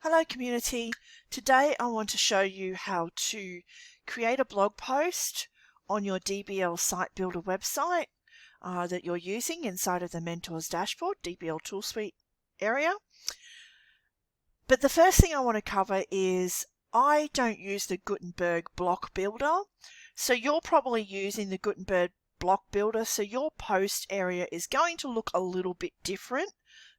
Hello community. Today I want to show you how to create a blog post on your DBL site builder website that you're using inside of the Mentors dashboard, DBL tool suite area. But the first thing I want to cover is I don't use the Gutenberg block builder. So you're probably using the Gutenberg block builder, so your post area is going to look a little bit different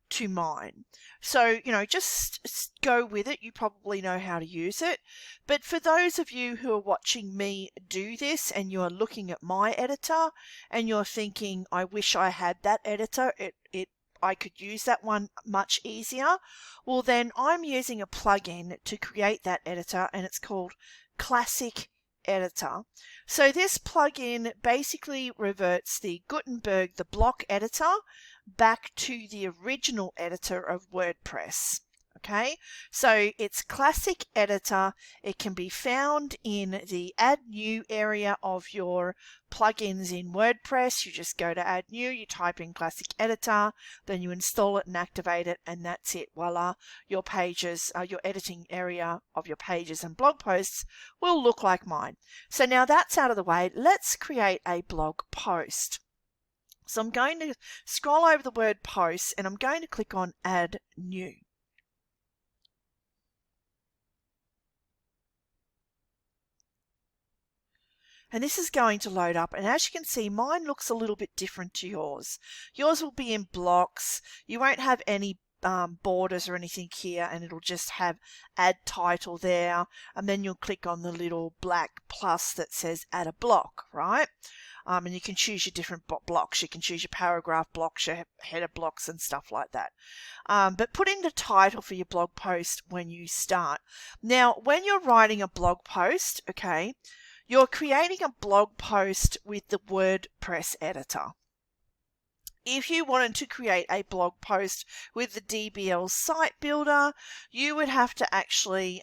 to mine. So, just go with it. You probably know how to use it. But for those of you who are watching me do this and you're looking at my editor and you're thinking, I wish I had that editor, I could use that one much easier. Well, then I'm using a plugin to create that editor, and it's called Classic Editor. So this plugin basically reverts the Gutenberg, the block editor, back to the original editor of WordPress. Okay, so it's Classic Editor. It can be found in the Add New area of your plugins in WordPress. You just go to Add New, you type in Classic Editor, then you install it and activate it, and that's it. Voila, your pages, your editing area of your pages and blog posts will look like mine. So now that's out of the way, let's create a blog post. So I'm going to scroll over the word post and I'm going to click on Add New. And this is going to load up, and as you can see, mine looks a little bit different to yours. Yours will be in blocks. You won't have any borders or anything here, and it'll just have add title there, and then you'll click on the little black plus that says add a block, right? And you can choose your different blocks. You can choose your paragraph blocks, your header blocks, and stuff like that. But put in the title for your blog post when you start. Now, when you're writing a blog post, okay, you're creating a blog post with the WordPress editor. If you wanted to create a blog post with the DBL site builder, you would have to actually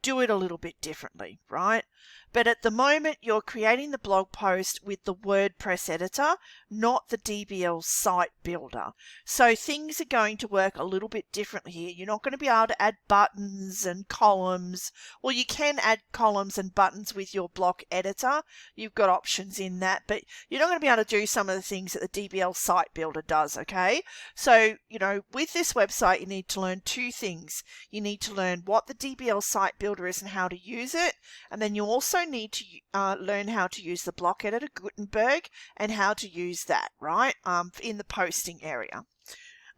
do it a little bit differently, right? But at the moment, you're creating the blog post with the WordPress editor, not the DBL site builder. So things are going to work a little bit differently here. You're not going to be able to add buttons and columns. Well, you can add columns and buttons with your block editor. You've got options in that, but you're not going to be able to do some of the things that the DBL site builder does, okay? So, with this website, you need to learn two things. You need to learn what the DBL site builder is and how to use it, and then you also need to learn how to use the block editor Gutenberg and how to use that, right, in the posting area.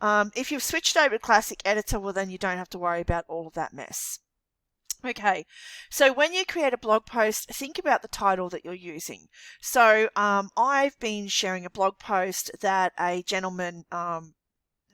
If you've switched over to Classic Editor, well, then you don't have to worry about all of that mess. Okay, so when you create a blog post, think about the title that you're using. So I've been sharing a blog post that a gentleman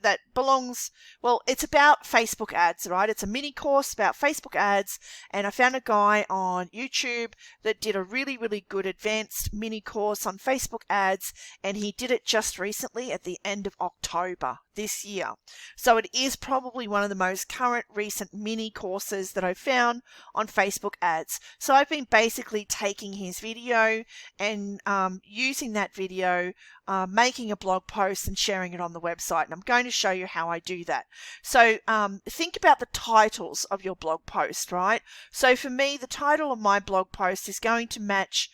that belongs, well, it's about Facebook ads, right? It's a mini course about Facebook ads, and I found a guy on YouTube that did a really, really good advanced mini course on Facebook ads, and he did it just recently at the end of October this year. So it is probably one of the most current recent mini courses that I've found on Facebook ads. So I've been basically taking his video and using that video, making a blog post and sharing it on the website, and I'm going to show you how I do that. So think about the titles of your blog post, right? So for me, the title of my blog post is going to match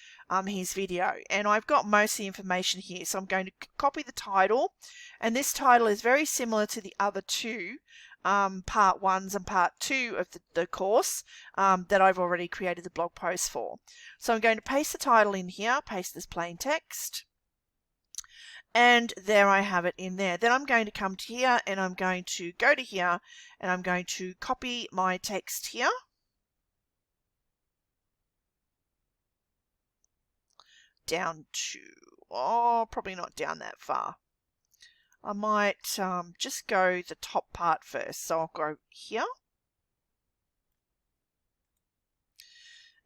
his video, and I've got most of the information here, so I'm going to copy the title, and this title is very similar to the other two part 1s and part 2 of the course that I've already created the blog post for. So I'm going to paste the title in here, paste this plain text, and there I have it in there. Then I'm going to come to here, and I'm going to go to here, and I'm going to copy my text here. Down to, probably not down that far. I might just go the top part first. So I'll go here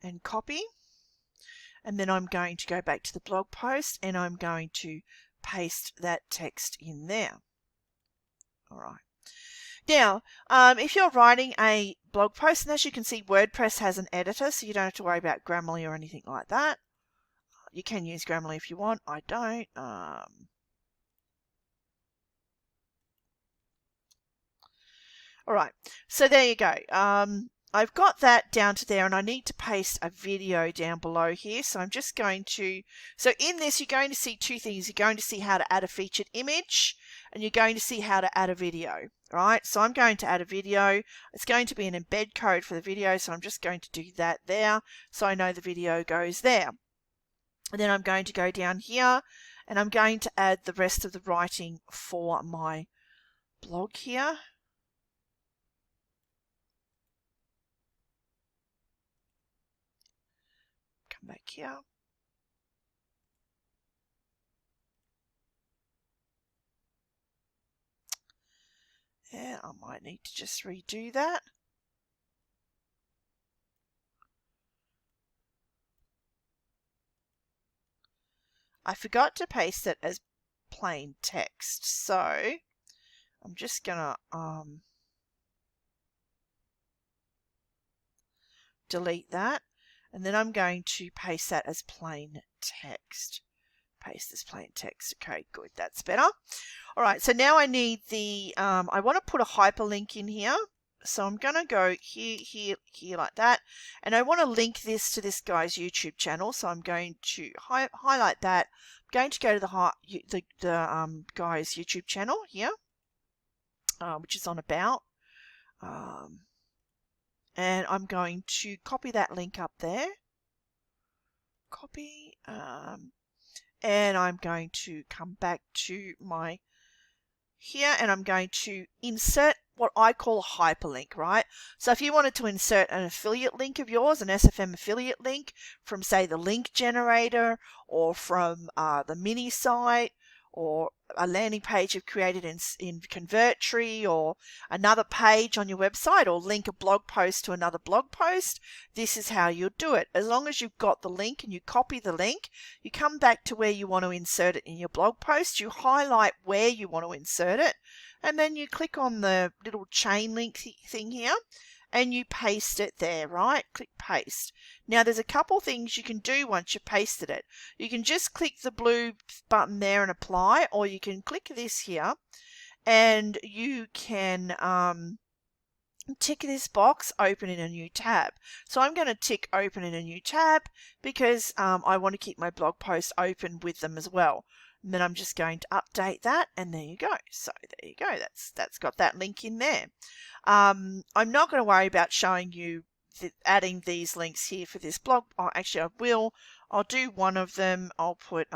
and copy. And then I'm going to go back to the blog post, and I'm going to paste that text in there. All right. Now, if you're writing a blog post, and as you can see, WordPress has an editor, so you don't have to worry about Grammarly or anything like that. You can use Grammarly if you want. I don't. All right, so there you go. I've got that down to there, and I need to paste a video down below here. So I'm just going to, so in this, you're going to see two things. You're going to see how to add a featured image, and you're going to see how to add a video. All right, so I'm going to add a video. It's going to be an embed code for the video, so I'm just going to do that there, so I know the video goes there. And then I'm going to go down here, and I'm going to add the rest of the writing for my blog here. Come back here. And I might need to just redo that. I forgot to paste it as plain text, so I'm just gonna delete that, and then I'm going to paste that as plain text. Paste this plain text. Okay, good, that's better. All right, so now I need the, I want to put a hyperlink in here. So I'm going to go here, here, here like that. And I want to link this to this guy's YouTube channel. So I'm going to highlight that. I'm going to go to the guy's YouTube channel here, which is on About. And I'm going to copy that link up there. Copy. And I'm going to come back to my here, and I'm going to insert what I call a hyperlink, right? So if you wanted to insert an affiliate link of yours, an SFM affiliate link from, say, the link generator, or from the mini site, or a landing page you've created in Convertri, or another page on your website, or link a blog post to another blog post, this is how you'll do it. As long as you've got the link and you copy the link, you come back to where you want to insert it in your blog post, you highlight where you want to insert it, and then you click on the little chain link thing here, and you paste it there, right? Click paste. Now there's a couple things you can do once you've pasted it. You can just click the blue button there and apply, or you can click this here and you can tick this box, open in a new tab. So I'm going to tick open in a new tab because I want to keep my blog post open with them as well. And then I'm just going to update that, and there you go. So there you go. That's got that link in there. I'm not going to worry about showing you adding these links here for this blog. Oh, actually, I will. I'll do one of them. I'll put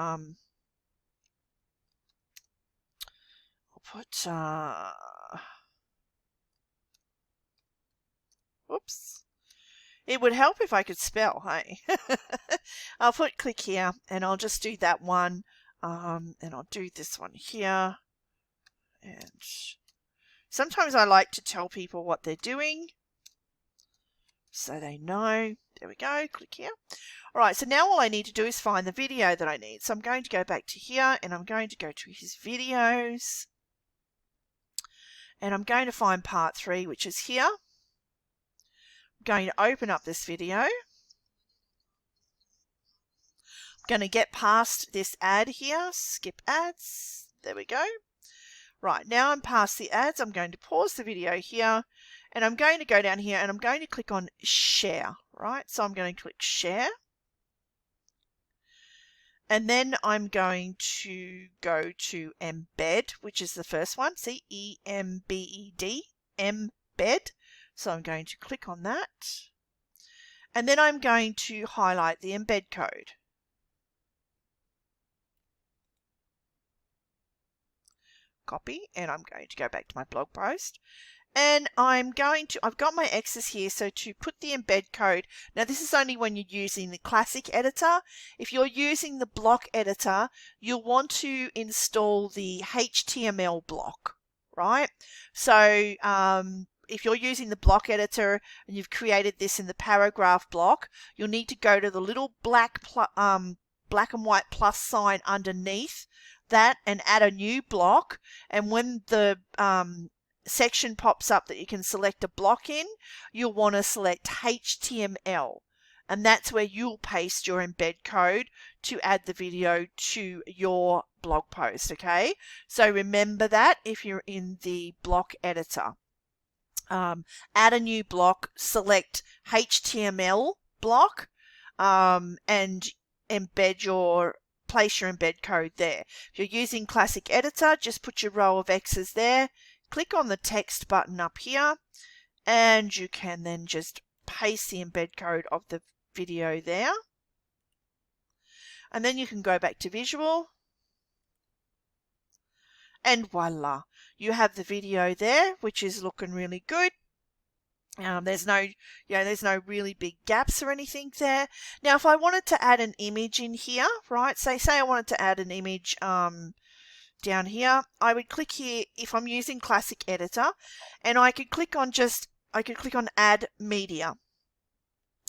oops. It would help if I could spell, hey? I'll put click here, and I'll just do that one. And I'll do this one here. And sometimes I like to tell people what they're doing so they know. There we go, click here. All right, so now all I need to do is find the video that I need. So I'm going to go back to here, and I'm going to go to his videos. And I'm going to find part 3, which is here. I'm going to open up this video. Going to get past this ad here, skip ads, there we go. Right, now I'm past the ads, I'm going to pause the video here, and I'm going to go down here and I'm going to click on share, right? So I'm going to click share, and then I'm going to go to embed, which is the first one, see, E-M-B-E-D, embed. So I'm going to click on that, and then I'm going to highlight the embed code. Copy, and I'm going to go back to my blog post, and I've got my X's here, so to put the embed code, now this is only when you're using the classic editor. If you're using the block editor, you'll want to install the HTML block, right? So if you're using the block editor and you've created this in the paragraph block, you'll need to go to the little black and white plus sign underneath that and add a new block, and when the section pops up that you can select a block in, you'll want to select HTML, and that's where you'll paste your embed code to add the video to your blog post, okay? So remember that if you're in the block editor. add a new block, select HTML block, and place your embed code there. If you're using Classic Editor, just put your row of X's there, click on the text button up here, and you can then just paste the embed code of the video there. And then you can go back to Visual, and voila, you have the video there, which is looking really good. There's no really big gaps or anything there. Now, if I wanted to add an image in here, right? Say I wanted to add an image down here, I would click here if I'm using Classic Editor, and I could click on Add Media.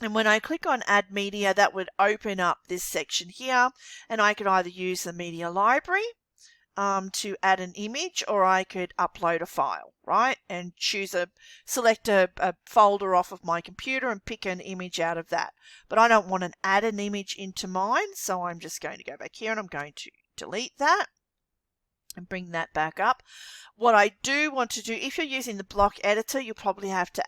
And when I click on Add Media, that would open up this section here, and I could either use the media library to add an image, or I could upload a file, right? And select a folder off of my computer and pick an image out of that. But I don't want to add an image into mine, so I'm just going to go back here and I'm going to delete that and bring that back up. What I do want to do, if you're using the block editor, you'll probably have to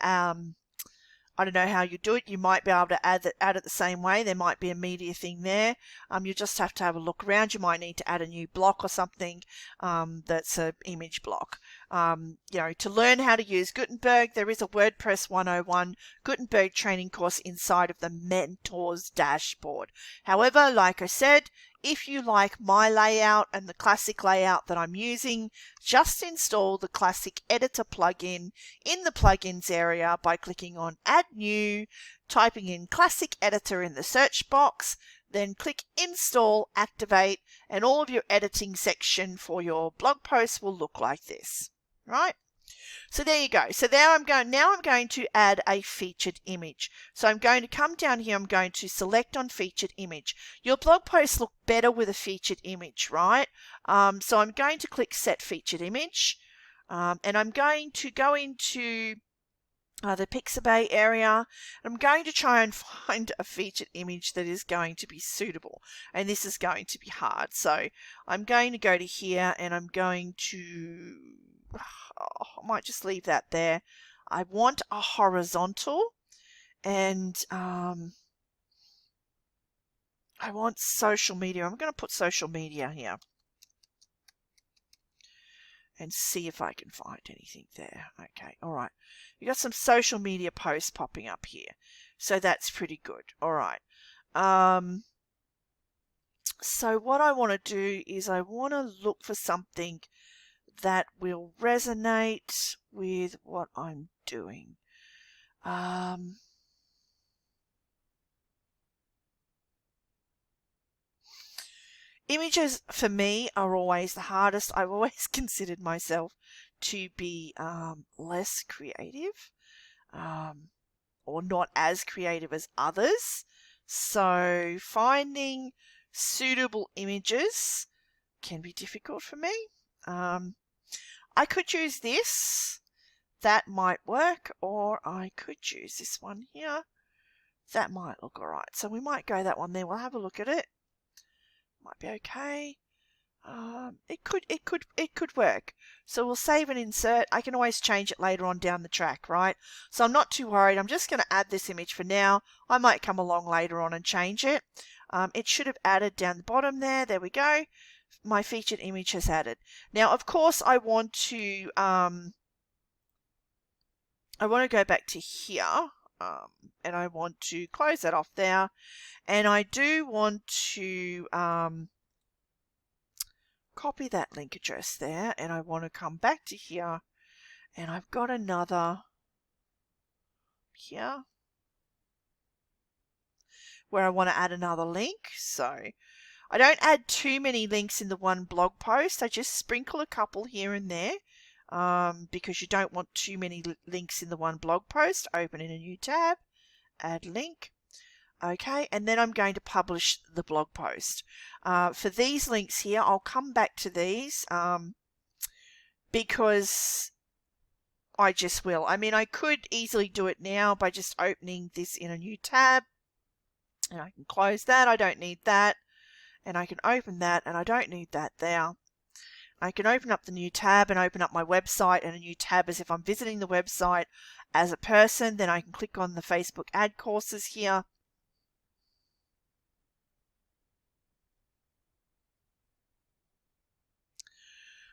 I don't know how you do it. You might be able to add it the same way. There might be a media thing there. You just have to have a look around. You might need to add a new block or something that's an image block. To learn how to use Gutenberg, there is a WordPress 101 Gutenberg training course inside of the Mentors dashboard. However, like I said, if you like my layout and the classic layout that I'm using, just install the Classic Editor plugin in the plugins area by clicking on Add New, typing in Classic Editor in the search box, then click Install, Activate, and all of your editing section for your blog posts will look like this, right? So there you go. So now I'm going to add a featured image. So I'm going to come down here, I'm going to select on featured image. Your blog posts look better with a featured image, right? So I'm going to click set featured image, and I'm going to go into the Pixabay area. I'm going to try and find a featured image that is going to be suitable, and this is going to be hard. So I'm going to go to here and I'm going to I might just leave that there. I want a horizontal, and I want social media. I'm going to put social media here and see if I can find anything there. Okay, all right. You got some social media posts popping up here, so that's pretty good. All right. So what I want to do is I want to look for something that will resonate with what I'm doing. Images for me are always the hardest. I've always considered myself to be less creative, or not as creative as others. So finding suitable images can be difficult for me. I could use this. That might work, or I could use this one here. That might look alright. So we might go that one there. We'll have a look at it. Might be okay. It could work. So we'll save and insert. I can always change it later on down the track, right? So I'm not too worried. I'm just going to add this image for now. I might come along later on and change it. It should have added down the bottom there. There we go. My featured image has added. Now, of course, I want to go back to here, and I want to close that off there, and I do want to copy that link address there, and I want to come back to here, and I've got another here where I want to add another link. So I don't add too many links in the one blog post. I just sprinkle a couple here and there, because you don't want too many links in the one blog post. Open in a new tab, add link. Okay, and then I'm going to publish the blog post. For these links here, I'll come back to these because I just will. I mean, I could easily do it now by just opening this in a new tab, and I can close that. I don't need that. And I can open that, and I don't need that there. I can open up the new tab and open up my website and a new tab as if I'm visiting the website as a person. Then I can click on the Facebook ad courses here.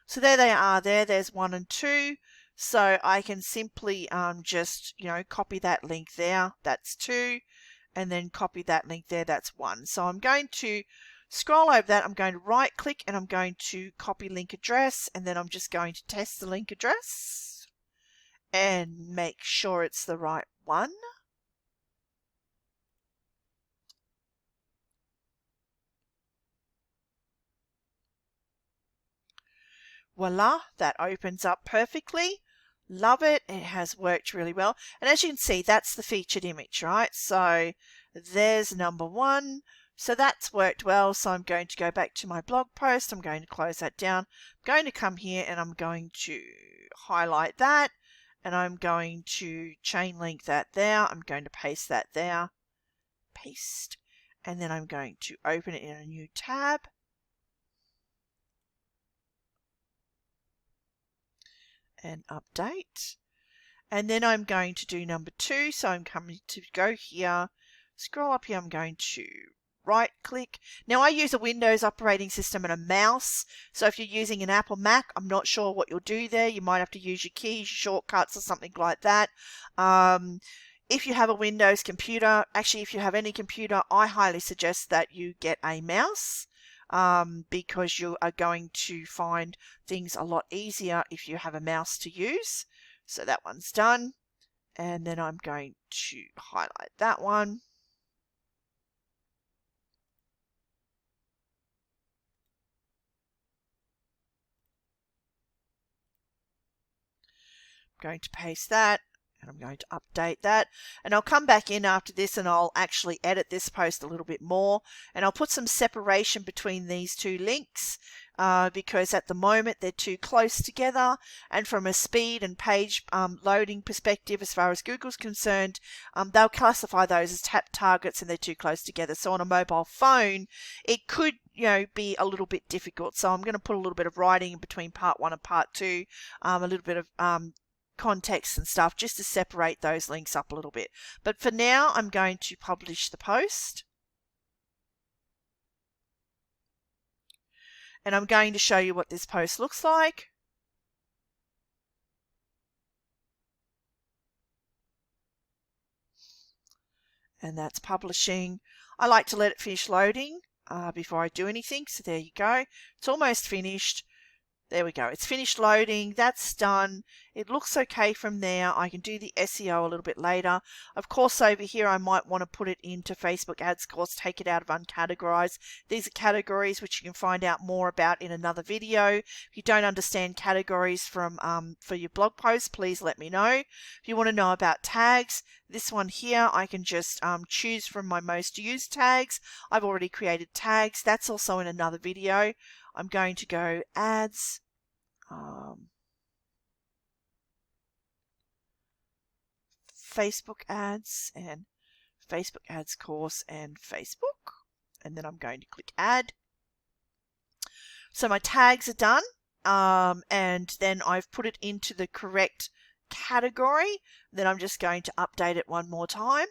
So there they are there. There's 1 and 2. So I can simply just, copy that link there. That's 2. And then copy that link there. That's 1. So I'm going to scroll over that. I'm going to right click and I'm going to copy link address. And then I'm just going to test the link address and make sure it's the right one. Voila, that opens up perfectly. Love it. It has worked really well. And as you can see, that's the featured image, right? So there's number 1. So that's worked well. So I'm going to go back to my blog post. I'm going to close that down. I'm going to come here and I'm going to highlight that. And I'm going to chain link that there. I'm going to paste that there. Paste. And then I'm going to open it in a new tab. And update. And then I'm going to do number 2. So I'm coming to go here, scroll up here. I'm going to right click. Now I use a Windows operating system and a mouse. So if you're using an Apple Mac, I'm not sure what you'll do there. You might have to use your keys, shortcuts or something like that. If you have a Windows computer, actually if you have any computer, I highly suggest that you get a mouse. Because you are going to find things a lot easier if you have a mouse to use. So that one's done. And then I'm going to highlight that one. I'm going to paste that. And I'm going to update that. And I'll come back in after this and I'll actually edit this post a little bit more. And I'll put some separation between these 2 links because at the moment they're too close together. And from a speed and page loading perspective, as far as Google's concerned, they'll classify those as tap targets and they're too close together. So on a mobile phone, it could be a little bit difficult. So I'm going to put a little bit of writing in between part 1 and part 2, a little bit of context and stuff just to separate those links up a little bit. But for now, I'm going to publish the post. And I'm going to show you what this post looks like. And that's publishing. I like to let it finish loading before I do anything. So there you go. It's almost finished. There we go. It's finished loading. That's done. It looks okay from there. I can do the SEO a little bit later. Of course, over here, I might want to put it into Facebook ads course, take it out of uncategorized. These are categories which you can find out more about in another video. If you don't understand categories for your blog post, please let me know. If you want to know about tags, this one here, I can just choose from my most used tags. I've already created tags. That's also in another video. I'm going to go ads, Facebook ads and Facebook ads course and Facebook. And then I'm going to click add. So my tags are done. And then I've put it into the correct category. Then I'm just going to update it one more time.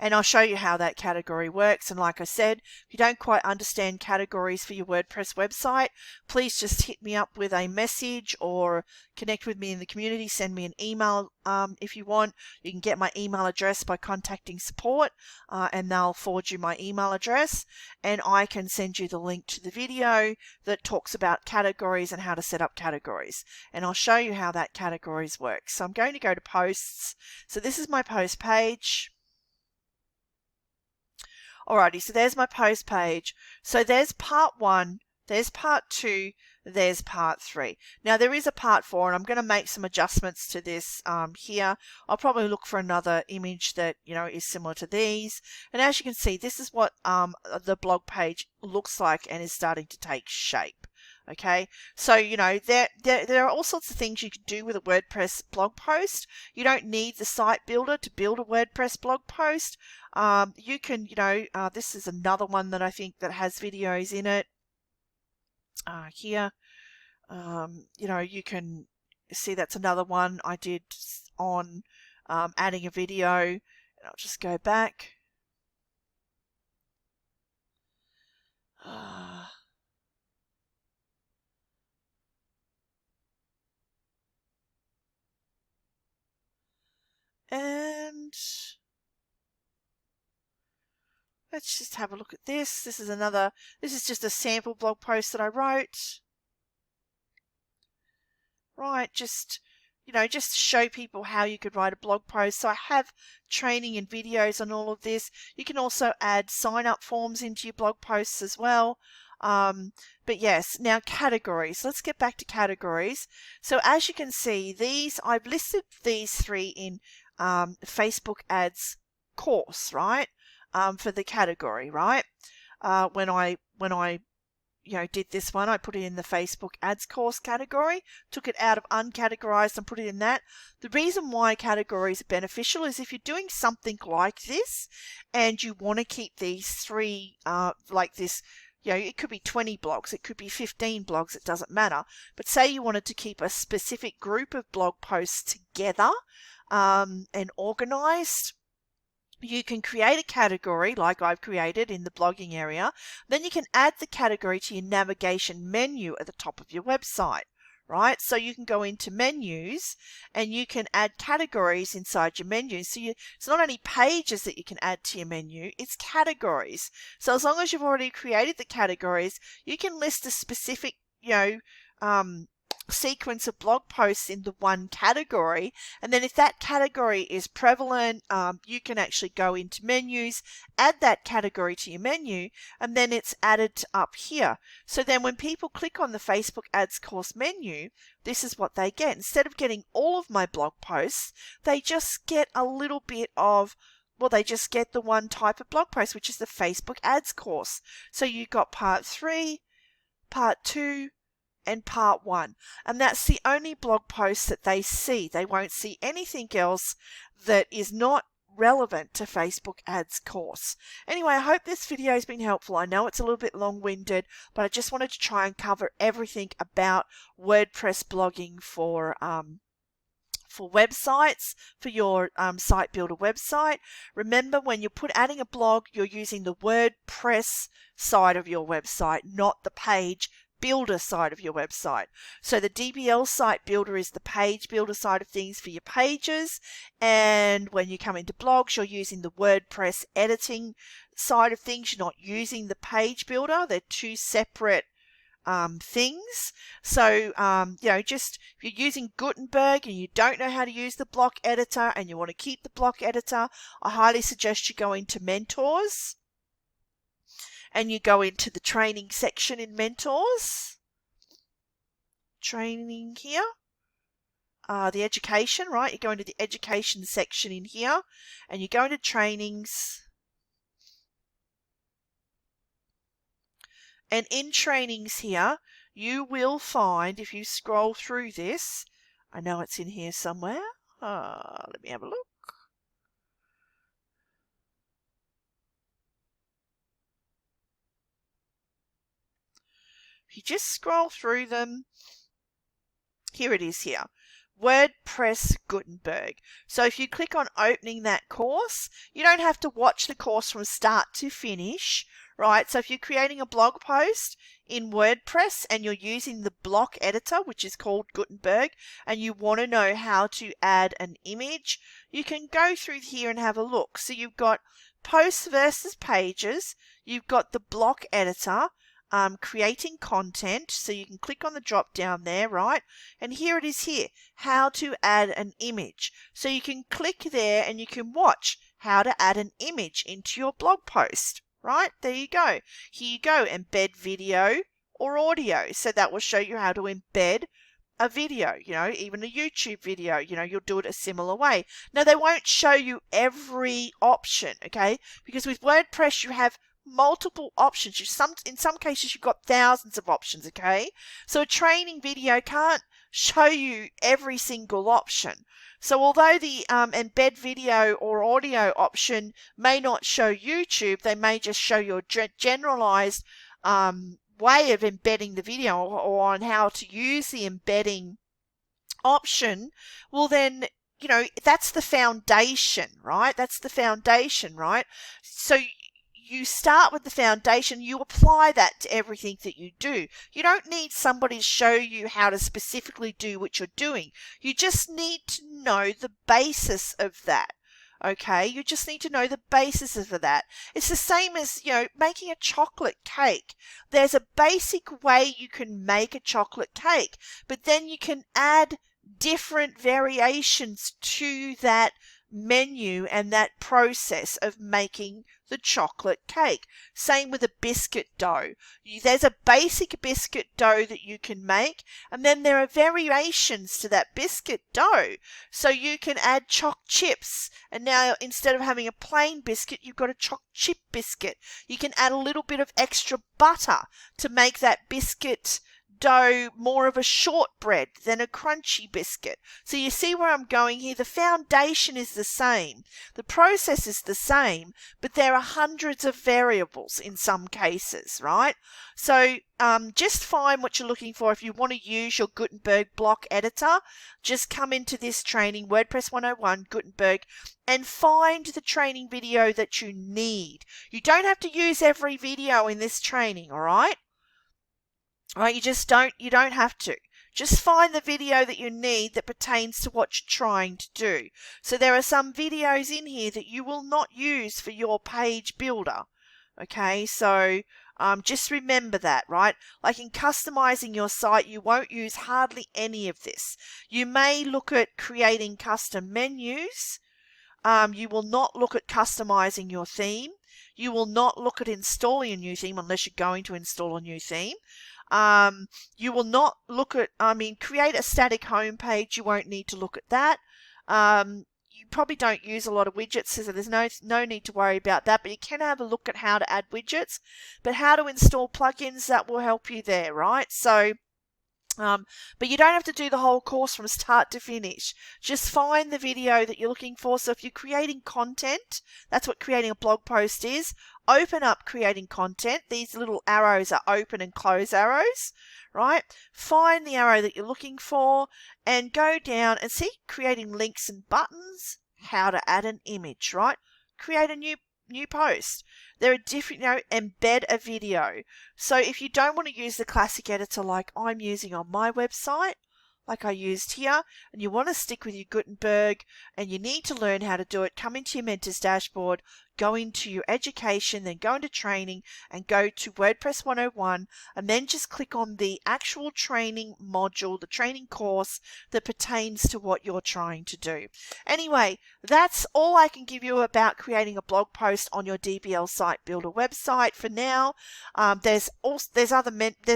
And I'll show you how that category works. And like I said, if you don't quite understand categories for your WordPress website, please just hit me up with a message or connect with me in the community. Send me an email if you want. You can get my email address by contacting support and they'll forward you my email address. And I can send you the link to the video that talks about categories and how to set up categories. And I'll show you how that categories works. So I'm going to go to posts. So this is my post page. Alrighty, so there's my post page. So there's part 1, there's part 2, there's part 3. Now there is a part 4 and I'm going to make some adjustments to this here. I'll probably look for another image that is similar to these. And as you can see, this is what the blog page looks like and is starting to take shape. Okay, so there are all sorts of things you can do with a WordPress blog post. You don't need the site builder to build a WordPress blog post. You can, this is another one that I think that has videos in it. here. You know, you can see that's another one I did on adding a video. And I'll just go back. And let's just have a look at this. This is just a sample blog post that I wrote. Right, just, you know, just to show people how you could write a blog post. So I have training and videos on all of this. You can also add sign-up forms into your blog posts as well. But yes, now categories. Let's get back to categories. So as you can see, I've listed these 3 in Facebook ads course, right? For the category, right? When I did this one, I put it in the Facebook ads course category, took it out of uncategorized and put it in that. The reason why categories are beneficial is if you're doing something like this and you want to keep these 3 like this, you know, it could be 20 blogs, it could be 15 blogs, it doesn't matter. But say you wanted to keep a specific group of blog posts together and organized, you can create a category like I've created in the blogging area. Then you can add the category to your navigation menu at the top of your website, right? So you can go into menus and you can add categories inside your menu. So it's not only pages that you can add to your menu, it's categories. So as long as you've already created the categories, you can list a specific, sequence of blog posts in the one category, and then if that category is prevalent, you can actually go into menus, add that category to your menu, and then it's added up here. So then when people click on the Facebook ads course menu, this is what they get. Instead of getting all of my blog posts, they just get a little bit of, well, they just get the one type of blog post, which is the Facebook ads course. So you've got part 3, part 2, and part 1, and that's the only blog post that they see. They won't see anything else that is not relevant to Facebook ads course. Anyway, I hope this video has been helpful. I know it's a little bit long-winded, but I just wanted to try and cover everything about WordPress blogging for websites, for your site builder website. Remember, when you're adding a blog, you're using the WordPress side of your website, not the page builder side of your website. So the DBL site builder is the page builder side of things for your pages, and when you come into blogs, you're using the WordPress editing side of things. You're not using the page builder. They're 2 separate things. So, just if you're using Gutenberg and you don't know how to use the block editor and you want to keep the block editor, I highly suggest you go into Mentors and you go into the training section in Mentors. Training here. The education, right? You go into the education section in here and you go into trainings. And in trainings here, you will find, if you scroll through this, I know it's in here somewhere. Let me have a look. If you just scroll through them, here it is here. WordPress Gutenberg. So if you click on opening that course, you don't have to watch the course from start to finish, right? So if you're creating a blog post in WordPress and you're using the block editor, which is called Gutenberg, and you want to know how to add an image, you can go through here and have a look. So you've got posts versus pages, you've got the block editor, creating content, so you can click on the drop down there, right? And here it is here, how to add an image. So you can click there and you can watch how to add an image into your blog post, right? There you go. Here you go, embed video or audio. So that will show you how to embed a video, even a YouTube video, you'll do it a similar way. Now, they won't show you every option, okay? Because with WordPress, you have multiple options. In some cases, you've got thousands of options, okay? So a training video can't show you every single option. So although the embed video or audio option may not show YouTube, they may just show your generalized way of embedding the video or on how to use the embedding option, well then, you know, that's the foundation, right? That's the foundation, right? So you start with the foundation, you apply that to everything that you do. You don't need somebody to show you how to specifically do what you're doing. You just need to know the basis of that. Okay, you just need to know the basis of that. It's the same as, you know, making a chocolate cake. There's a basic way you can make a chocolate cake, but then you can add different variations to that menu and that process of making the chocolate cake. Same with a biscuit dough. There's a basic biscuit dough that you can make, and then there are variations to that biscuit dough. So you can add choc chips, and now instead of having a plain biscuit, you've got a choc chip biscuit. You can add a little bit of extra butter to make that biscuit dough more of a shortbread than a crunchy biscuit. So you see where I'm going here? The foundation is the same. The process is the same, but there are hundreds of variables in some cases, right? So just find what you're looking for. If you want to use your Gutenberg block editor, just come into this training, WordPress 101, Gutenberg, and find the training video that you need. You don't have to use every video in this training, all right? Right, you don't have to. Just find the video that you need that pertains to what you're trying to do. So there are some videos in here that you will not use for your page builder. Okay, so just remember that, right? Like in customizing your site, you won't use hardly any of this. You may look at creating custom menus. You will not look at customizing your theme. You will not look at installing a new theme unless you're going to install a new theme. You will not look at, create a static home page. You won't need to look at that. You probably don't use a lot of widgets, so there's no need to worry about that, but you can have a look at how to add widgets. But how to install plugins, that will help you there, right? So, but you don't have to do the whole course from start to finish. Just find the video that you're looking for. So if you're creating content, that's what creating a blog post is. Open up creating content. These little arrows are open and close arrows, right? Find the arrow that you're looking for and go down and see creating links and buttons, how to add an image, right? Create a new post. There are different, embed a video. So if you don't want to use the classic editor like I'm using on my website, like I used here, and you want to stick with your Gutenberg and you need to learn how to do it, come into your mentor's dashboard, go into your education, then go into training and go to WordPress 101 and then just click on the actual training module, the training course that pertains to what you're trying to do. Anyway, that's all I can give you about creating a blog post on your DBL site builder website for now. There's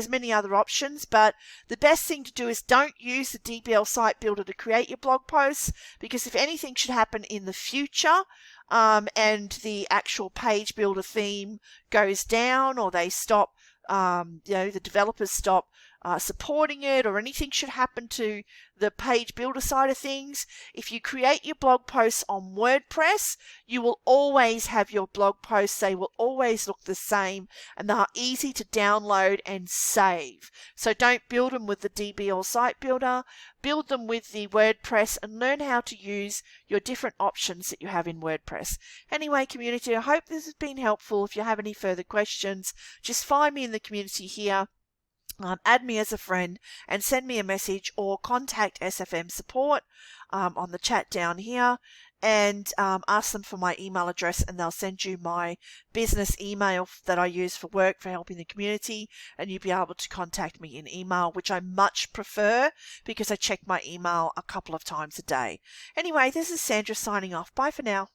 many other options, but the best thing to do is don't use the DBL site builder to create your blog posts, because if anything should happen in the future, and the actual page builder theme goes down, or they stop, the developers stop supporting it, or anything should happen to the page builder side of things, if you create your blog posts on WordPress, you will always have your blog posts. They will always look the same and they are easy to download and save. So don't build them with the DBL site builder, build them with the WordPress and learn how to use your different options that you have in WordPress. Anyway, community, I hope this has been helpful. If you have any further questions, just find me in the community here. Add me as a friend and send me a message, or contact SFM support on the chat down here and ask them for my email address, and they'll send you my business email that I use for work for helping the community, and you'll be able to contact me in email, which I much prefer because I check my email a couple of times a day. Anyway, this is Sandra signing off. Bye for now.